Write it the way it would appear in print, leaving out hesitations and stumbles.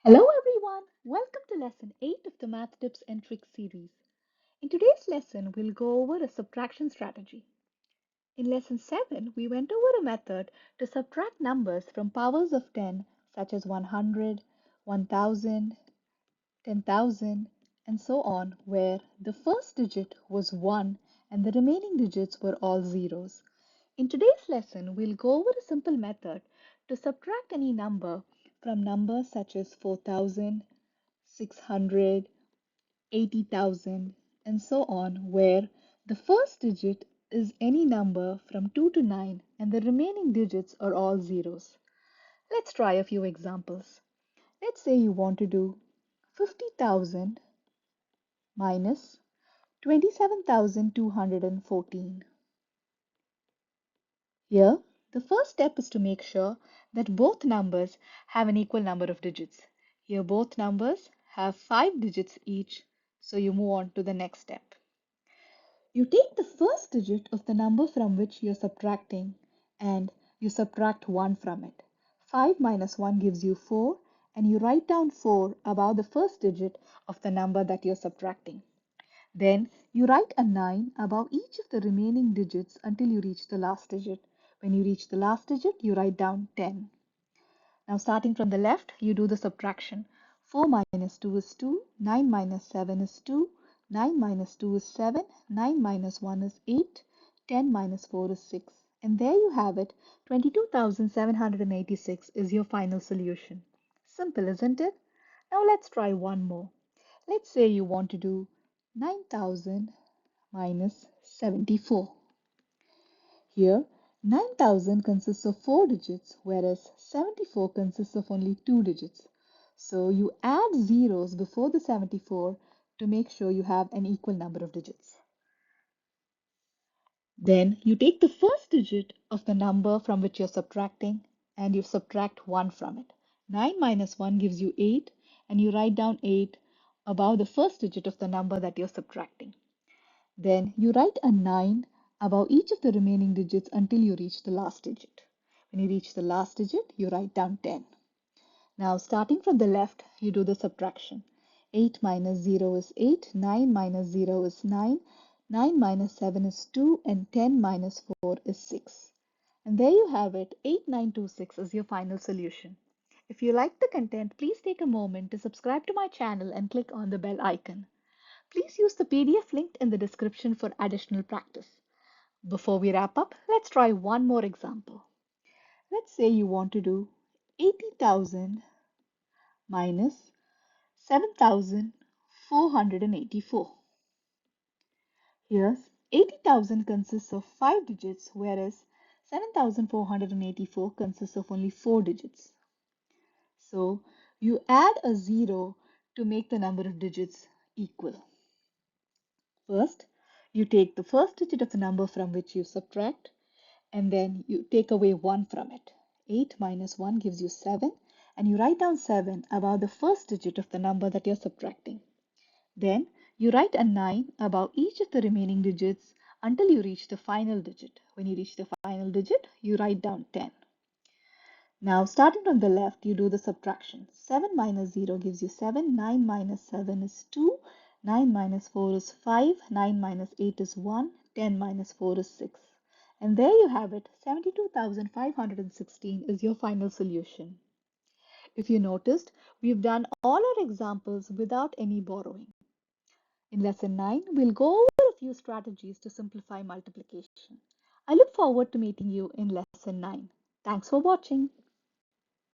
Hello everyone, welcome to lesson 8 of the Math Tips and Tricks series. In today's lesson, we'll go over a subtraction strategy. In lesson 7, we went over a method to subtract numbers from powers of 10 such as 100, 1000, 10,000, and so on, where the first digit was 1 and the remaining digits were all zeros. In today's lesson, we'll go over a simple method to subtract any number from numbers such as 4,000, 600, 80,000, and so on, where the first digit is any number from 2 to 9 and the remaining digits are all zeros. Let's try a few examples. Let's say you want to do 50,000 minus 27,214. Here, the first step is to make sure that both numbers have an equal number of digits. Here, both numbers have 5 digits each, so you move on to the next step. You take the first digit of the number from which you're subtracting and you subtract 1 from it. 5 minus 1 gives you 4, and you write down 4 above the first digit of the number that you're subtracting. Then you write a 9 above each of the remaining digits until you reach the last digit. When you reach the last digit, you write down 10. Now starting from the left, you do the subtraction. 4 minus 2 is 2, 9 minus 7 is 2, 9 minus 2 is 7, 9 minus 1 is 8, 10 minus 4 is 6. And there you have it, 22,786 is your final solution. Simple, isn't it? Now let's try one more. Let's say you want to do 9,000 minus 74. Here, 9,000 consists of 4 digits, whereas 74 consists of only 2 digits. So you add zeros before the 74 to make sure you have an equal number of digits. Then you take the first digit of the number from which you're subtracting and you subtract 1 from it. 9 minus 1 gives you 8, and you write down 8 above the first digit of the number that you're subtracting. Then you write a 9 above each of the remaining digits until you reach the last digit. When you reach the last digit, you write down 10. Now, starting from the left, you do the subtraction. 8 minus 0 is 8, 9 minus 0 is 9, 9 minus 7 is 2, and 10 minus 4 is 6. And there you have it, 8926 is your final solution. If you like the content, please take a moment to subscribe to my channel and click on the bell icon. Please use the PDF linked in the description for additional practice. Before we wrap up, let's try one more example. Let's say you want to do 80,000 minus 7,484. Here, 80,000 consists of 5 digits, whereas 7,484 consists of only 4 digits. So you add a 0 to make the number of digits equal. First, you take the first digit of the number from which you subtract, and then you take away 1 from it. 8 minus 1 gives you 7, and you write down 7 above the first digit of the number that you're subtracting. Then you write a 9 above each of the remaining digits until you reach the final digit. When you reach the final digit, you write down 10. Now, starting from the left, you do the subtraction. 7 minus 0 gives you 7, 9 minus 7 is 2, 9 minus 4 is 5, 9 minus 8 is 1, 10 minus 4 is 6. And there you have it, 72,516 is your final solution. If you noticed, we've done all our examples without any borrowing. In lesson 9, we'll go over a few strategies to simplify multiplication. I look forward to meeting you in lesson 9. Thanks for watching.